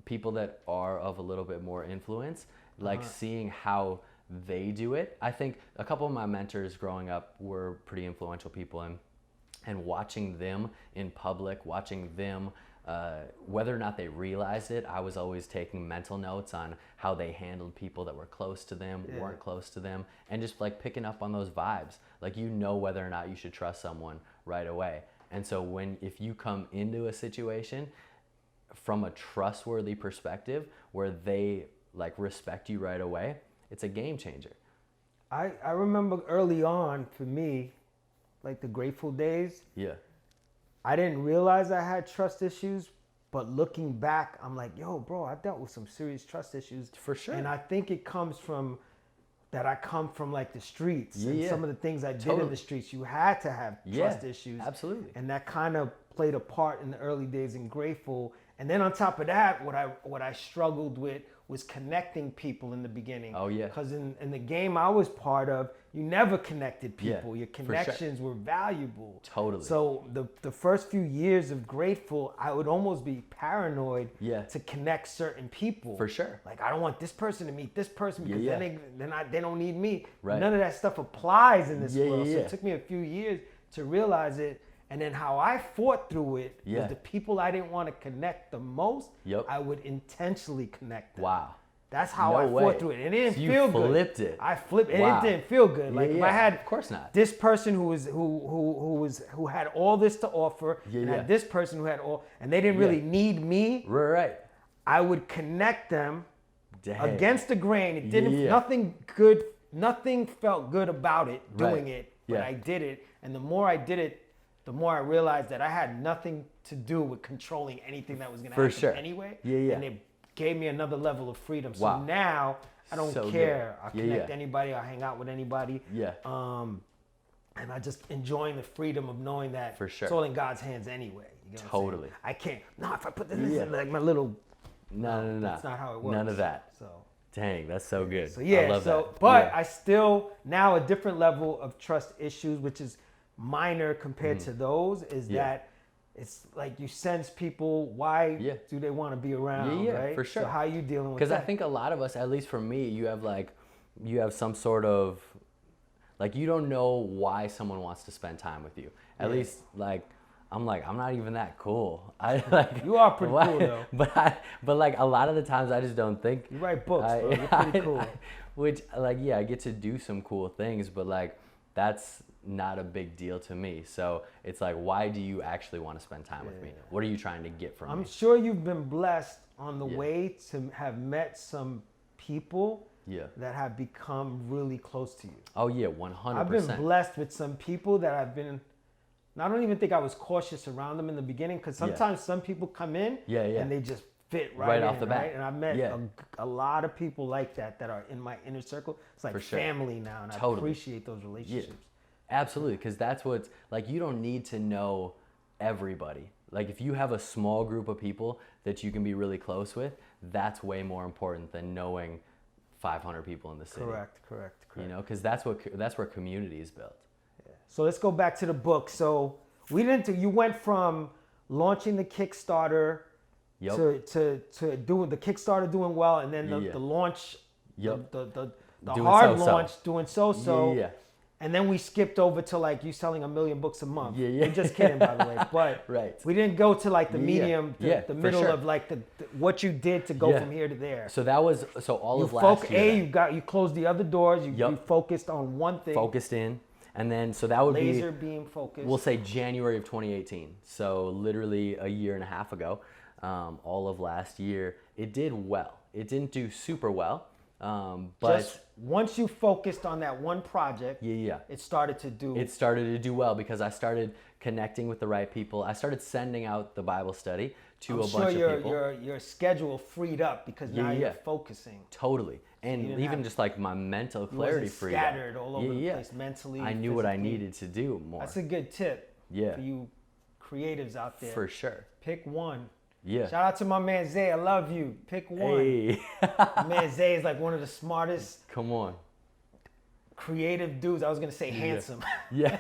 people that are of a little bit more influence, like seeing how they do it. I think a couple of my mentors growing up were pretty influential people, and watching them in public, watching them, whether or not they realized it, I was always taking mental notes on how they handled people that were close to them, weren't close to them, and just like picking up on those vibes. Like you know whether or not you should trust someone right away. And so if you come into a situation from a trustworthy perspective where they like respect you right away, it's a game changer. I remember early on for me, like the Grateful days, Yeah. I didn't realize I had trust issues, but looking back, I'm like, yo, bro, I dealt with some serious trust issues. For sure. And I think it comes from that I come from like the streets and Yeah. some of the things I did in Totally. the streets. You had to have trust Yeah, issues. absolutely. And that kind of played a part in the early days in Grateful. And then on top of that, what I struggled with was connecting people in the beginning. Oh, yeah. Because in the game I was part of, you never connected Yeah, people. Your for sure. connections were valuable. Totally. So the first few years of Grateful, I would almost be paranoid Yeah. to connect certain people. For sure. Like I don't want this person to meet this person because Yeah, then they don't need me. Right. None of that stuff applies in this Yeah, world. yeah, So yeah. it took me a few years to realize it. And then how I fought through it Yeah. was the people I didn't want to connect the most, Yep. I would intentionally connect them. Wow. That's how No I way. fought through it. And it didn't So you feel good. flipped it. I flipped it. Wow. It didn't feel good. Like Yeah, if I had of course not. this person who had all this to offer, and Yeah. had this person who had all, and they didn't really need me, Right. I would connect them Dang. against the grain. It didn't. Yeah. Nothing good. Nothing felt good about it doing Right. it. But Yeah. I did it, and the more I did it, the more I realized that I had nothing to do with controlling anything that was going to For happen sure. anyway. Yeah, yeah. And it gave me another level of freedom. So Wow. now I don't So good. care. I Yeah, connect yeah. anybody. I hang out with anybody. Yeah. And I just enjoying the freedom of knowing that For sure. it's all in God's hands anyway. You know what I'm saying? Totally. I can't. No, if I put this Yeah. in like my little. No. That's not how it works. None of that. So. Dang, that's so good. So yeah, I love so that. but Yeah. I still now a different level of trust issues, which is minor compared to those, is Yeah. that it's like you sense people. Why Yeah. do they want to be around? Yeah, right? for sure. So how you dealing with Because that? I think a lot of us, at least for me, you have some sort of, like, you don't know why someone wants to spend time with you. At Yeah. least, I'm not even that cool. I like. You are pretty why- cool, though. But like a lot of the times, I just don't think. You write books, bro. You're pretty cool. Which, like, yeah, I get to do some cool things, but like that's not a big deal to me. So it's like, why do you actually want to spend time with me? What are you trying to get from I'm me? sure you've been blessed on the Yeah. way to have met some people Yeah. that have become really close to you. Oh yeah, 100%. I've been blessed with some people that I've been. And I don't even think I was cautious around them in the beginning because sometimes some people come in Yeah, yeah. and they just fit Right in, off the bat. right? And I've met Yeah. a lot of people like that are in my inner circle. It's like For sure. family now, and I Totally. appreciate those relationships. Absolutely, because that's what's like. You don't need to know everybody. Like if you have a small group of people that you can be really close with, that's way more important than knowing 500 people in the city. Correct. You know, because that's where community is built. So let's go back to the book. So you went from launching the Kickstarter Yep. to doing the Kickstarter doing well, and then Yeah. the launch, Yep. the Doing hard so-so. launch doing so. Yeah. And then we skipped over to like you selling 1 million books a month. Yeah. We're just kidding, by the way. But Right. we didn't go to like the Yeah. medium, Yeah, the for middle sure. of like the what you did to go Yeah. from here to there. So that was all You of last year. then. you closed the other doors. You Yep. focused on one thing. Focused in, and then so that would Laser be beam focus. we'll say January of 2018. So literally a year and a half ago, all of last year, it did well. It didn't do super well, but just once you focused on that one project, yeah. it started to do. It started to do well because I started connecting with the right people. I started sending out the Bible study to I'm a sure bunch of people. your schedule freed up because now Yeah, you're yeah. focusing. Totally. And didn't even have- just like my mental You clarity wasn't freed up. scattered all over the place mentally. I knew what I physically. needed to do more. That's a good tip. Yeah. For you creatives out there. For sure. Pick one. Yeah. Shout out to my man Zay. I love you. Pick one. Hey. My man Zay is like one of the smartest Come on. creative dudes. I was gonna say handsome. Yeah.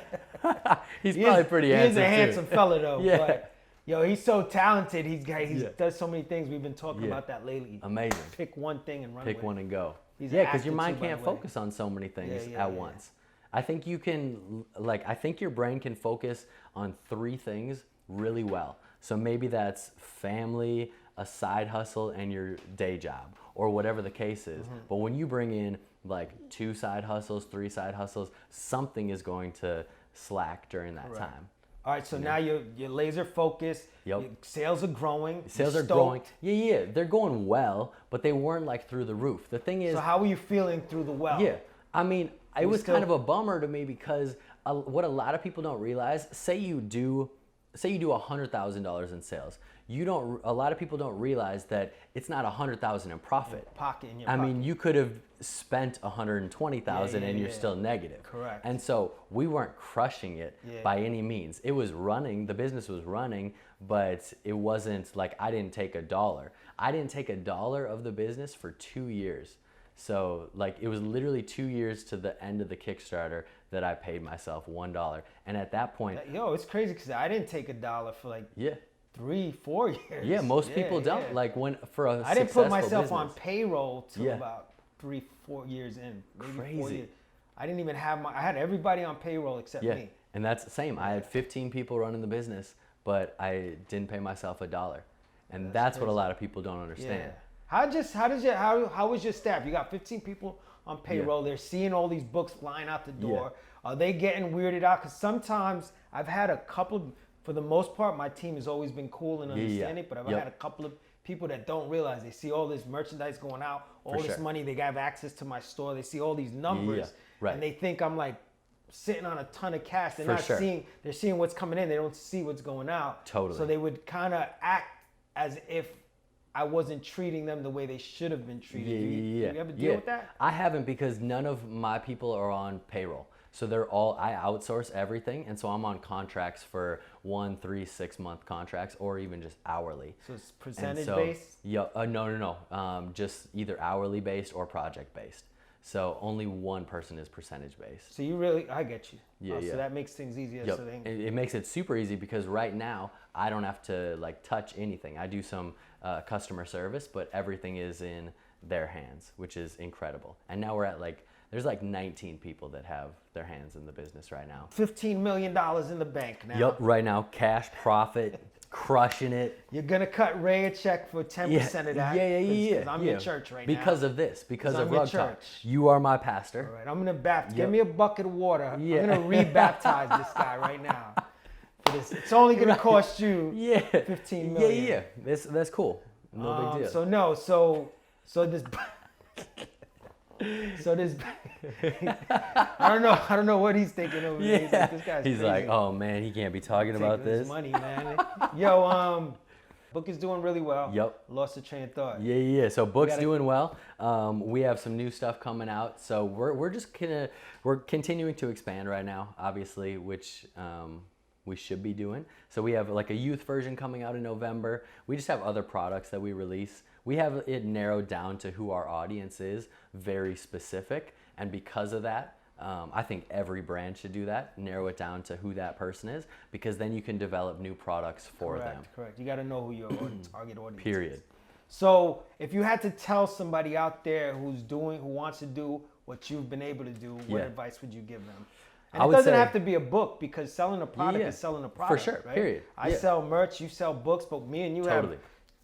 He's He probably is- pretty he handsome. is a handsome too. fella though. Yeah. But yo, he's so talented. He Yeah. does so many things. We've been talking Yeah. about that lately. Amazing. Pick one thing and run Pick with one it. and go. He's Yeah, an because your actor mind too, by can't the way. focus on so many things Yeah, at yeah. once. I think you can, I think your brain can focus on 3 things really well. So maybe that's family, a side hustle, and your day job, or whatever the case is. Mm-hmm. But when you bring in like 2 side hustles, 3 side hustles, something is going to slack during that time. All right, so now you're laser focused. Yep. Your sales are growing. Sales you're are growing. stoked. Yeah, they're going well, but they weren't like through the roof. The thing is, So how are you feeling through the well? yeah, I mean, it was still- kind of a bummer to me because what a lot of people don't realize, say you do $100,000 in sales. A lot of people don't realize that it's not $100,000 in profit. Pocket in your I pocket. mean, you could have spent $120,000 and you're yeah. still negative. Correct. And so we weren't crushing it Yeah. by any means. It was running, the business was running, but it wasn't like I didn't take $1. I didn't take $1 of the business for 2 years. So like it was literally 2 years to the end of the Kickstarter that I paid myself $1. And at that point, Yo, it's crazy because I didn't take $1 for like yeah. 3-4 years. Yeah, most people don't. yeah. Like when for a I didn't put successful myself on business. payroll till Yeah. about 3-4 years in. Maybe 4 Crazy. years. I didn't even have I had everybody on payroll except Yeah. me. And that's the same. I had 15 people running the business, but I didn't pay myself $1. And that's what a lot of people don't understand. How was your staff? You got 15 people on payroll. They're seeing all these books flying out the door. Are they getting weirded out? Because sometimes I've had a couple, for the most part, my team has always been cool and understanding, but I've had a couple of people that don't realize. They see all this merchandise going out, all this money, they have access to my store, they see all these numbers, and they think I'm like sitting on a ton of cash. They're they're seeing what's coming in, they don't see what's going out. Totally. So they would kind of act as if I wasn't treating them the way they should have been treated. Do you ever deal with that? I haven't, because none of my people are on payroll. So I outsource everything, and so I'm on contracts for 1, 3, 6 month contracts, or even just hourly. So it's percentage based? Yeah, no. Just either hourly based or project based. So only one person is percentage based. So I get you. Yeah. So that makes things easier. Yep. So It makes it super easy, because right now I don't have to like touch anything. I do some customer service, but everything is in their hands, which is incredible. And now we're at there's 19 people that have their hands in the business right now. $15 million in the bank now. Yep, right now, cash profit, crushing it. You're gonna cut Ray a check for 10% of that. Yeah. I'm in church right now. Because of this, because of I'm in Rug Talk. church. You are my pastor. All right, I'm gonna baptize. Give me a bucket of water. I'm gonna rebaptize this guy right now. For this, it's only gonna cost you $15 million. Yeah. That's cool. No big deal. So this. I don't know what he's thinking over there. He's like, this guy's He's crazy. like, oh man, he can't be talking about this. Money, man. Yo, book is doing really well. Yep. Lost the train of thought. Yeah. So book's doing well. We have some new stuff coming out. So we're continuing to expand right now, obviously, which we should be doing. So we have a youth version coming out in November. We just have other products that we release. We have it narrowed down to who our audience is, very specific. And because of that, I think every brand should do that, narrow it down to who that person is, because then you can develop new products for them. Correct. You got to know who your target audience Period. is. So if you had to tell somebody out there who wants to do what you've been able to do, what advice would you give them? And it doesn't have to be a book, because selling a product is selling a product. For sure, right? period. I sell merch, you sell books, but me and you have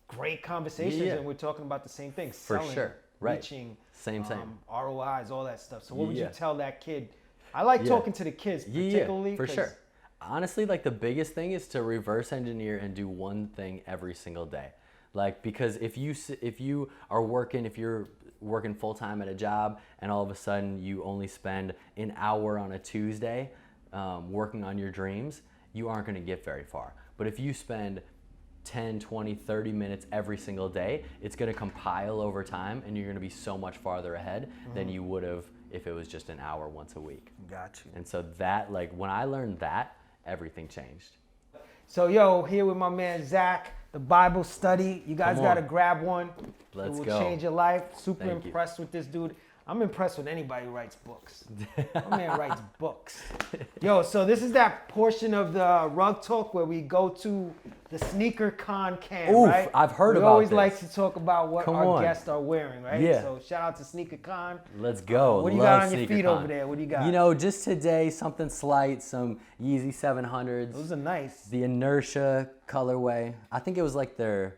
great conversations, Yeah. and we're talking about the same thing. For Selling, sure. Right. reaching, Same. ROIs, all that stuff. So what would you tell that kid? I like talking to the kids particularly. For sure. Honestly, the biggest thing is to reverse engineer and do one thing every single day. Because if you're working full time at a job, and all of a sudden you only spend an hour on a Tuesday working on your dreams, you aren't going to get very far. But if you spend 10, 20, 30 minutes every single day, it's going to compile over time, and you're going to be so much farther ahead than you would have if it was just an hour once a week. Got you. And so that, when I learned that, everything changed. So here with my man Zach, the Bible study. You guys got to grab one. Let's go. It go. will change your life. Super Thank impressed with this dude. I'm impressed with anybody who writes books. My man writes books. Yo, so this is that portion of the Rug Talk where we go to the sneaker con camp, right? I've heard about this. We always this. like to talk about what our guests are wearing, right? Yeah. So shout out to Sneaker Con. Let's go. What do you got on your feet over there? What do you got? Just today, something slight, some Yeezy 700s. Those are nice. The Inertia colorway. I think it was their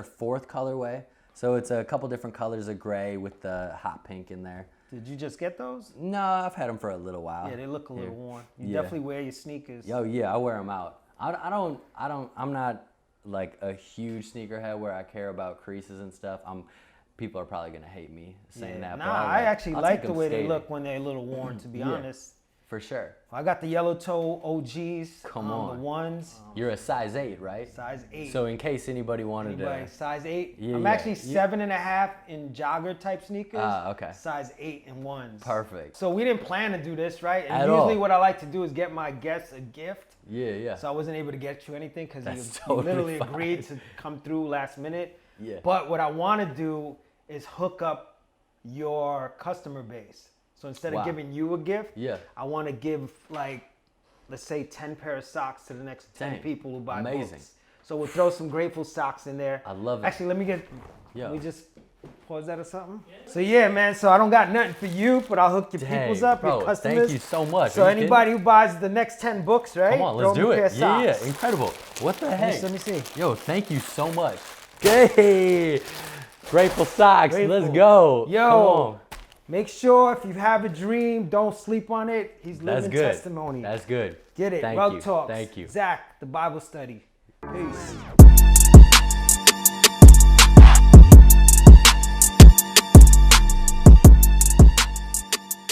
fourth colorway. So it's a couple different colors of gray with the hot pink in there. Did you just get those? No, I've had them for a little while. Yeah, they look a little worn. You definitely wear your sneakers. Oh yeah, I wear them out. I'm not a huge sneakerhead where I care about creases and stuff. People are probably gonna hate me saying that. Nah, but I actually like the way skating. they look when they're a little worn, to be honest. For sure. I got the yellow toe OGs. Come on. The ones. You're a size 8, right? Size 8. So in case anybody wanted to. Size 8. Yeah, I'm actually 7.5 in jogger type sneakers. Okay. Size 8 in ones. Perfect. So we didn't plan to do this, right? And At usually all. what I like to do is get my guests a gift. Yeah. So I wasn't able to get you anything because you totally literally fine. agreed to come through last minute. Yeah. But what I want to do is hook up your customer base. So instead of giving you a gift, I want to give let's say 10 pair of socks to the next 10 people who buy Amazing. books. So we'll throw some Grateful socks in there. I love it. Actually, let me just Pause that or something. So yeah, man. So I don't got nothing for you, but I'll hook your peoples up, bro, your customers. thank you so much. So Are you anybody who buys the next 10 books, right? Come on, let's throw do them a it. pair of Yeah, socks. incredible. What the heck? Let me see. Yo, thank you so much. Okay. Grateful socks. Grateful. Let's go. Yo, Come on. make sure if you have a dream, don't sleep on it. He's That's living good. testimony. That's good. Get it. Thank Rug you. Talks. Thank you. Zach, the Bible study. Peace.